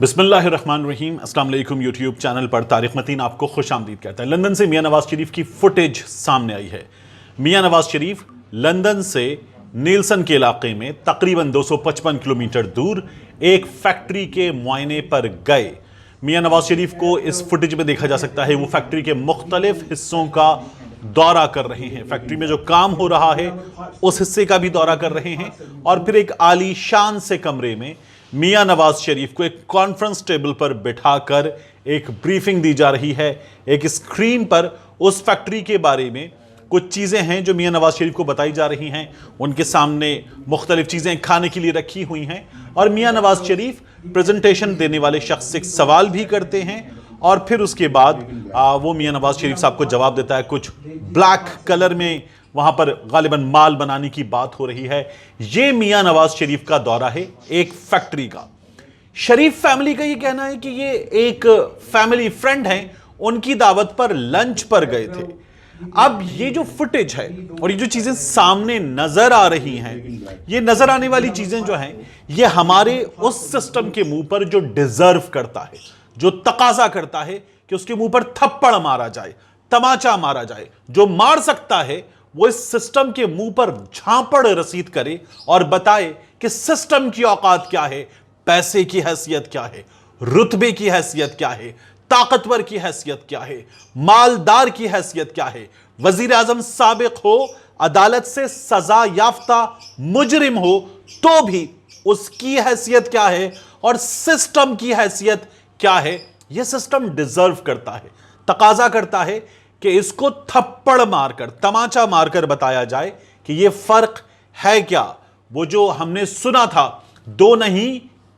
बिस्मिल्लाहिर्रहमानिर्रहीम। अस्सलाम वालेकुम। यूट्यूब चैनल पर तारिक मतीन आपको खुश आमदीद कहता है। लंदन से मियां नवाज शरीफ की फुटेज सामने आई है। मियां नवाज शरीफ लंदन से नीलसन के इलाके में तकरीबन 255 किलोमीटर दूर एक फैक्ट्री के मुआयने पर गए। मियां नवाज शरीफ को इस फुटेज में देखा जा सकता है वो फैक्ट्री के मुख्तलिफ हिस्सों का दौरा कर रहे हैं। फैक्ट्री में जो काम हो रहा है उस हिस्से का भी दौरा कर रहे हैं और फिर एक आलीशान से कमरे में मियां नवाज शरीफ को एक कॉन्फ्रेंस टेबल पर बिठाकर एक ब्रीफिंग दी जा रही है। एक स्क्रीन पर उस फैक्ट्री के बारे में कुछ चीज़ें हैं जो मियां नवाज शरीफ को बताई जा रही हैं। उनके सामने मुख्तलिफ चीज़ें खाने के लिए रखी हुई हैं और मियां नवाज शरीफ प्रेजेंटेशन देने वाले शख्स से सवाल भी करते हैं और फिर उसके बाद वो मियां नवाज शरीफ साहब को जवाब देता है। कुछ ब्लैक कलर में वहां पर गालिबन माल बनाने की बात हो रही है। ये मियां नवाज शरीफ का दौरा है एक फैक्ट्री का। शरीफ फैमिली का ये कहना है कि ये एक फैमिली फ्रेंड हैं, उनकी दावत पर लंच पर गए थे। अब ये जो फुटेज है और ये जो चीजें सामने नजर आ रही हैं, ये नजर आने वाली चीजें जो हैं, ये हमारे उस सिस्टम के मुंह पर जो डिजर्व करता है, जो तकाजा करता है कि उसके मुंह पर थप्पड़ मारा जाए, तमाचा मारा जाए। जो मार सकता है वो इस सिस्टम के मुंह पर झांपड़ रसीद करे और बताए कि सिस्टम की औकात क्या है, पैसे की हैसियत क्या है, रुतबे की हैसियत क्या है, ताकतवर की हैसियत क्या है, मालदार की हैसियत क्या है। वजीर आजम साबिक हो, अदालत से सजा याफ्ता मुजरिम हो तो भी उसकी हैसियत क्या है और सिस्टम की हैसियत क्या है। यह सिस्टम डिजर्व करता है, तकाजा करता है कि इसको थप्पड़ मारकर, तमाचा मारकर बताया जाए कि यह फर्क है क्या। वो जो हमने सुना था दो नहीं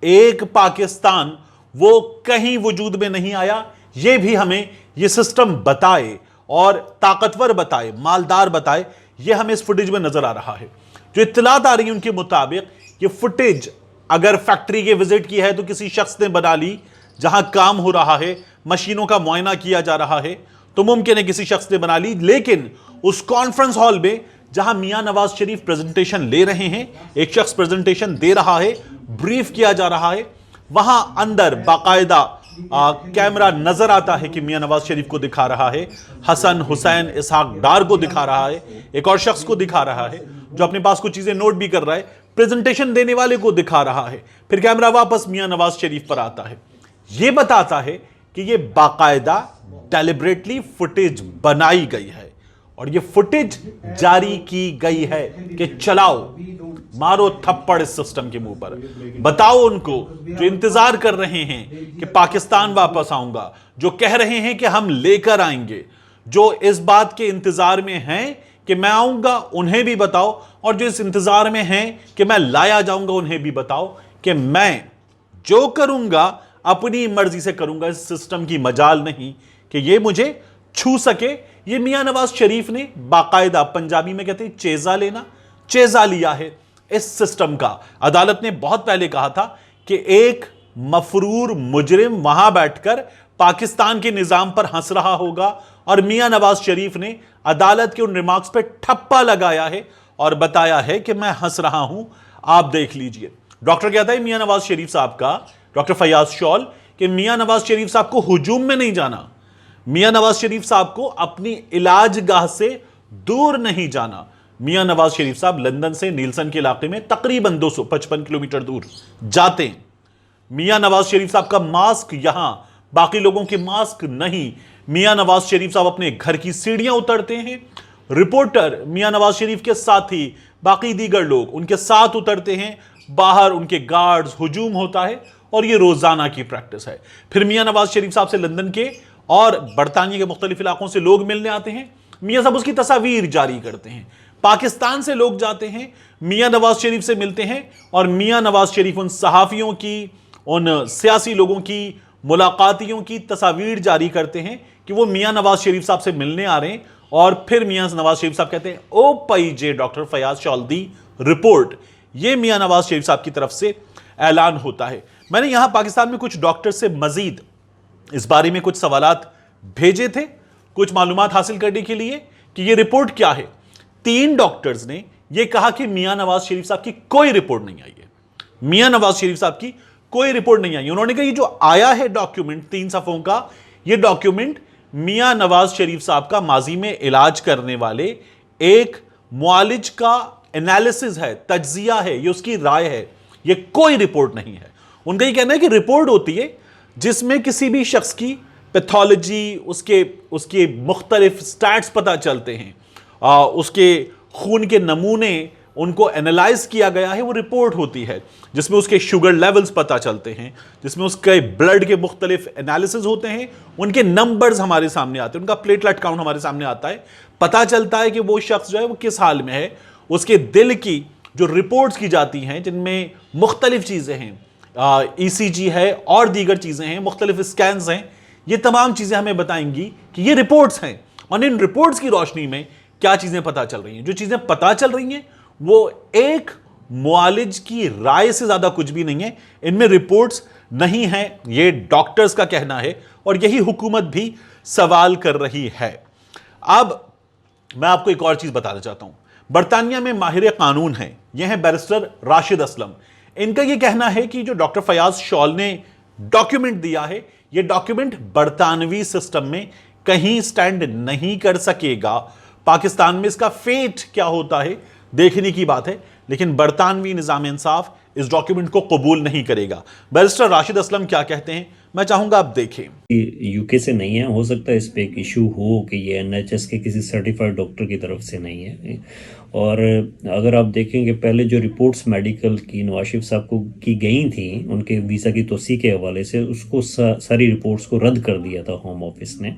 एक पाकिस्तान, वो कहीं वजूद में नहीं आया। यह भी हमें यह सिस्टम बताए और ताकतवर बताए, मालदार बताए। यह हमें इस फुटेज में नजर आ रहा है। जो इत्तलात आ रही है उनके मुताबिक यह फुटेज अगर फैक्ट्री के विजिट की है तो किसी शख्स ने बना ली, जहां काम हो रहा है, मशीनों का मुआयना किया जा रहा है, तो मुमकिन है किसी शख्स ने बना ली। लेकिन उस कॉन्फ्रेंस हॉल में जहां मियां नवाज शरीफ प्रेजेंटेशन ले रहे हैं, एक शख्स प्रेजेंटेशन दे रहा है, ब्रीफ किया जा रहा है, वहां अंदर बाकायदा कैमरा नजर आता है कि मियां नवाज शरीफ को दिखा रहा है, हसन हुसैन इसहाक डार को दिखा रहा है, एक और शख्स को दिखा रहा है जो अपने पास कुछ चीजें नोट भी कर रहा है, प्रेजेंटेशन देने वाले को दिखा रहा है। फिर कैमरा वापस मियां नवाज शरीफ पर आता है। यह बताता है कि यह बाकायदा डेलिब्रेटली फुटेज बनाई गई है और यह फुटेज जारी की गई है कि चलाओ, मारो थप्पड़ इस सिस्टम के मुंह पर। बताओ उनको जो इंतजार कर रहे हैं कि पाकिस्तान वापस आऊंगा, जो कह रहे हैं कि हम लेकर आएंगे, जो इस बात के इंतजार में हैं कि मैं आऊंगा, उन्हें भी बताओ। और जो इस इंतजार में हैं कि मैं लाया जाऊंगा, उन्हें भी बताओ कि मैं जो करूंगा अपनी मर्जी से करूंगा। इस सिस्टम की मजाल नहीं कि ये मुझे छू सके। ये मियां नवाज शरीफ ने बाकायदा, पंजाबी में कहते हैं चेजा लेना, चेजा लिया है इस सिस्टम का। अदालत ने बहुत पहले कहा था कि एक मफरूर मुजरिम वहां बैठकर पाकिस्तान के निजाम पर हंस रहा होगा और मियां नवाज शरीफ ने अदालत के उन रिमार्क्स पर ठप्पा लगाया है और बताया है कि मैं हंस रहा हूं, आप देख लीजिए। डॉक्टर कहता है मियां नवाज शरीफ साहब का, डॉक्टर फयाज शॉल, कि मियां नवाज शरीफ साहब को हुजूम में नहीं जाना, मियां नवाज शरीफ साहब को अपनी इलाज गाह से दूर नहीं जाना। मियां नवाज शरीफ साहब लंदन से नीलसन के इलाके में तकरीबन 255 किलोमीटर दूर जाते हैं। मियां नवाज शरीफ साहब का मास्क यहां, बाकी लोगों के मास्क नहीं। मियां नवाज शरीफ साहब अपने घर की सीढ़ियां उतरते हैं, रिपोर्टर मियां नवाज शरीफ के साथी बाकी दीगर लोग उनके साथ उतरते हैं, बाहर उनके गार्ड्स, हुजूम होता है और यह रोजाना की प्रैक्टिस है। फिर मियां नवाज शरीफ साहब से लंदन के और बरतानिया के मुख्तलिफ इलाकों से लोग मिलने आते हैं, मियां साहब उसकी तस्वीर जारी करते हैं। पाकिस्तान से लोग जाते हैं, मियां नवाज शरीफ से मिलते हैं और मियां नवाज शरीफ उन सहाफियों की, उन सियासी लोगों की, मुलाकातियों की तस्वीर जारी करते हैं कि वो मियां नवाज शरीफ साहब से मिलने आ रहे हैं। और फिर मियां नवाज शरीफ साहब कहते हैं ओ पई जे डॉक्टर फयाज शॉल दी रिपोर्ट। ये मियां नवाज शरीफ साहब की तरफ से ऐलान होता है। मैंने यहां पाकिस्तान में कुछ डॉक्टर से मजीद इस बारे में कुछ सवालात भेजे थे, कुछ मालूमात हासिल करने के लिए कि यह रिपोर्ट क्या है। 3 डॉक्टर्स ने यह कहा कि मियां नवाज शरीफ साहब की कोई रिपोर्ट नहीं आई है, मियां नवाज शरीफ साहब की कोई रिपोर्ट नहीं आई। उन्होंने कहा ये जो आया है डॉक्यूमेंट 3 सफ़ों का, ये डॉक्यूमेंट मियां नवाज शरीफ साहब का माजी में इलाज करने वाले एक मुआलिज का एनालिसिस है, तज्जिया है, ये उसकी राय है, ये कोई रिपोर्ट नहीं है। उनका ये कहना है कि रिपोर्ट होती है जिसमें किसी भी शख्स की पैथोलॉजी, उसके मुख्तलिफ स्टैट्स पता चलते हैं, उसके खून के नमूने उनको एनालाइज किया गया है, वो रिपोर्ट होती है जिसमें उसके शुगर लेवल्स पता चलते हैं, जिसमें उसके ब्लड के मुख्तलिफ एनालिसिस होते हैं, उनके नंबर्स हमारे सामने आते हैं, उनका प्लेटलेट काउंट हमारे सामने आता है, पता चलता है कि वो शख्स जो है वो किस हाल में है। उसके दिल की जो रिपोर्ट्स की जाती हैं जिनमें मुख्तलिफ चीज़ें हैं, ECG है और दीगर चीज़ें हैं, मुख्तलिफ स्कैन्स हैं, ये तमाम चीज़ें हमें बताएंगी कि ये रिपोर्ट्स हैं और इन रिपोर्ट्स की रोशनी में क्या चीज़ें पता चल रही हैं। जो चीज़ें पता चल रही हैं वो एक मुआलिज की राय से ज़्यादा कुछ भी नहीं है, इनमें रिपोर्ट्स नहीं हैं, ये डॉक्टर्स का कहना है और यही हुकूमत भी सवाल कर रही है। अब मैं आपको एक और चीज़ बताना चाहता हूं। बरतानिया में माहिर कानून हैं, यह हैं बैरिस्टर राशिद असलम। इनका यह कहना है कि जो डॉक्टर फयाज शॉल ने डॉक्यूमेंट दिया है, यह डॉक्यूमेंट बरतानवी सिस्टम में कहीं स्टैंड नहीं कर सकेगा। पाकिस्तान में इसका फेट क्या होता है देखने की बात है, लेकिन बरतानवी निज़ाम इंसाफ इस डॉक्यूमेंट को कबूल नहीं करेगा। बैरिस्टर राशिद असलम क्या कहते हैं, मैं चाहूंगा आप देखें। यूके से नहीं है, हो सकता है इस पे एक इशू हो कि ये NHS के किसी सर्टिफाइड डॉक्टर की तरफ से नहीं है। और अगर आप देखेंगे पहले जो रिपोर्ट्स मेडिकल की नवाज शरीफ साहब को की गई थी उनके वीज़ा की तोसी के हवाले से, उसको सारी रिपोर्ट्स को रद्द कर दिया था होम ऑफिस ने।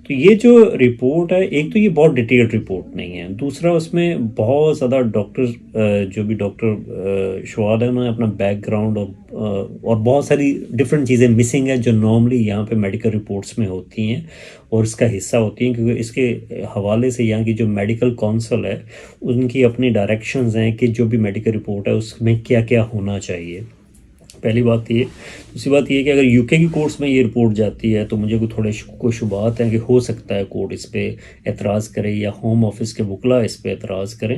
तो ये जो रिपोर्ट है, एक तो ये बहुत डिटेल्ड रिपोर्ट नहीं है, दूसरा उसमें बहुत ज़्यादा डॉक्टर जो भी डॉक्टर शवाद है उन्होंने अपना बैकग्राउंड और बहुत सारी डिफरेंट चीज़ें मिसिंग है जो नॉर्मली यहाँ पे मेडिकल रिपोर्ट्स में होती हैं और इसका हिस्सा होती हैं, क्योंकि इसके हवाले से यहाँ की जो मेडिकल काउंसिल है उनकी अपनी डायरेक्शंस हैं कि जो भी मेडिकल रिपोर्ट है उसमें क्या क्या होना चाहिए। पहली बात ये। दूसरी बात ये कि अगर यूके की कोर्ट्स में ये रिपोर्ट जाती है तो मुझे कोई शुबात हैं कि हो सकता है कोर्ट इस पर एतराज़ करे या होम ऑफिस के वकला इस पर एतराज़ करें।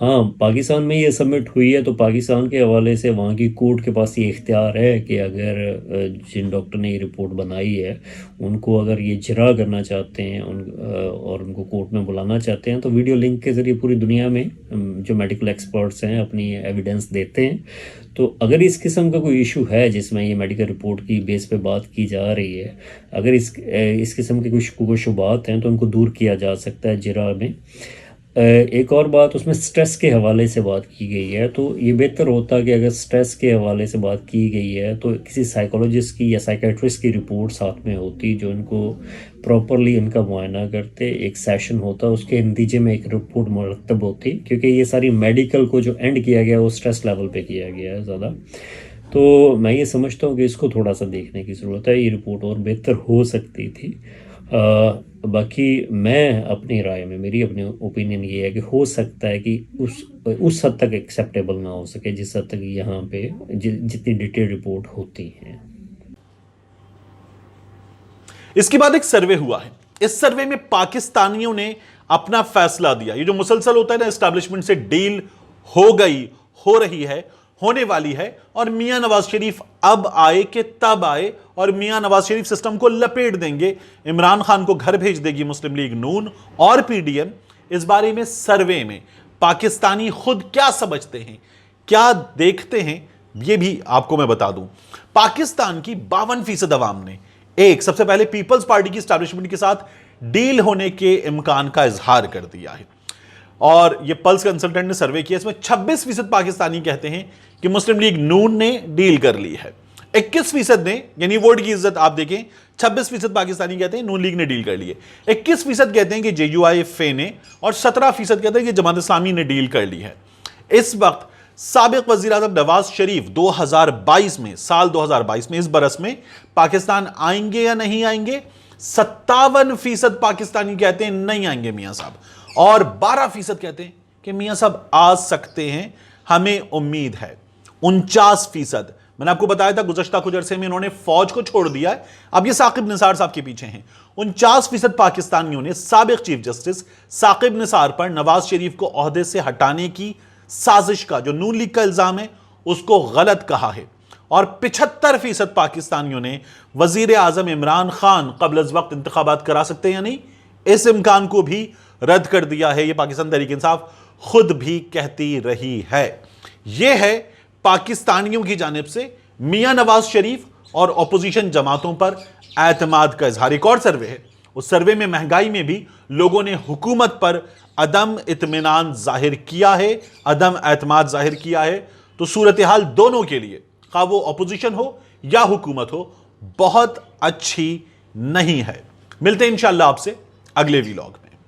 हाँ, पाकिस्तान में ये सबमिट हुई है तो पाकिस्तान के हवाले से वहाँ की कोर्ट के पास ये इख्तियार है कि अगर जिन डॉक्टर ने ये रिपोर्ट बनाई है उनको अगर ये जरा करना चाहते हैं और उनको कोर्ट में बुलाना चाहते हैं तो वीडियो लिंक के ज़रिए पूरी दुनिया में जो मेडिकल एक्सपर्ट्स हैं अपनी एविडेंस देते हैं। तो अगर इस किस्म का कोई इशू है जिसमें ये मेडिकल रिपोर्ट की बेस पे बात की जा रही है, अगर इस किस्म के कोई शुबात हैं तो उनको दूर किया जा सकता है जिरा में। एक और बात, उसमें स्ट्रेस के हवाले से बात की गई है, तो ये बेहतर होता कि अगर स्ट्रेस के हवाले से बात की गई है तो किसी साइकोलॉजिस्ट की या साइकेट्रिस्ट की रिपोर्ट साथ में होती जो इनको प्रॉपरली इनका मुआयना करते, एक सेशन होता, उसके नतीजे में एक रिपोर्ट मुरतब होती, क्योंकि ये सारी मेडिकल को जो एंड किया गया वो स्ट्रेस लेवल पे किया गया है ज़्यादा। तो मैं ये समझता हूँ कि इसको थोड़ा सा देखने की ज़रूरत है, ये रिपोर्ट और बेहतर हो सकती थी। बाकी मैं अपनी राय में, मेरी अपनी ओपिनियन ये है कि हो सकता है कि उस हद तक एक्सेप्टेबल ना हो सके जिस हद तक यहाँ पे जितनी डिटेल रिपोर्ट होती हैं। इसके बाद एक सर्वे हुआ है, इस सर्वे में पाकिस्तानियों ने अपना फैसला दिया। ये जो मुसलसल होता है ना, एस्टैब्लिशमेंट से डील हो गई, हो रही है, होने वाली है, और मियां नवाज शरीफ अब आए कि तब आए, और मियां नवाज शरीफ सिस्टम को लपेट देंगे, इमरान खान को घर भेज देगी मुस्लिम लीग नून और PDM। इस बारे में सर्वे में पाकिस्तानी खुद क्या समझते हैं, क्या देखते हैं, ये भी आपको मैं बता दूं। पाकिस्तान की 52% अवाम ने सबसे पहले पीपल्स पार्टी की एस्टैब्लिशमेंट के साथ डील होने के इम्कान का इजहार कर दिया है, और ये पल्स कंसल्टेंट ने सर्वे किया, इसमें 26% पाकिस्तानी कहते हैं कि मुस्लिम लीग नून ने डील कर ली है। 21% ने, यानी वोट की इज्जत आप देखें, 26% पाकिस्तानी कहते हैं नून लीग ने डील कर ली है, 21% कहते हैं कि JUIFA ने, और 17% कहते हैं कि जमात इस्लामी ने डील कर ली है। इस वक्त साबिक वज़ीर आज़म नवाज शरीफ 2022 में, साल 2022 में, इस बरस में पाकिस्तान आएंगे या नहीं आएंगे, 57% पाकिस्तानी कहते हैं नहीं आएंगे मियां साहब, और 12% कहते हैं कि मियां साहब आ सकते हैं, हमें उम्मीद है। 49%, मैंने आपको बताया था गुज़श्ता कुछ अरसे में इन्होंने फौज को छोड़ दिया है, अब ये साकिब निसार साहब के पीछे हैं। 49% पाकिस्तानियों ने साबिक चीफ जस्टिस साकिब निसार पर नवाज शरीफ को ओहदे से हटाने की साजिश का, जो नून लीग का इल्जाम है, उसको गलत कहा है। اور 75% پاکستانیوں نے وزیر اعظم عمران خان قبل از وقت انتخابات کرا سکتے ہیں یا نہیں، اس امکان کو بھی رد کر دیا ہے۔ یہ پاکستان تحریک انصاف خود بھی کہتی رہی ہے۔ یہ ہے پاکستانیوں کی جانب سے میاں نواز شریف اور اپوزیشن جماعتوں پر اعتماد کا اظہار۔ ایک اور سروے ہے، اس سروے میں مہنگائی میں بھی لوگوں نے حکومت پر عدم اطمینان ظاہر کیا ہے، عدم اعتماد ظاہر کیا ہے۔ تو صورتحال دونوں کے لیے، خواہ وہ اپوزیشن ہو یا حکومت ہو، بہت اچھی نہیں ہے۔ ملتے ہیں انشاءاللہ آپ سے اگلے ویلاگ میں۔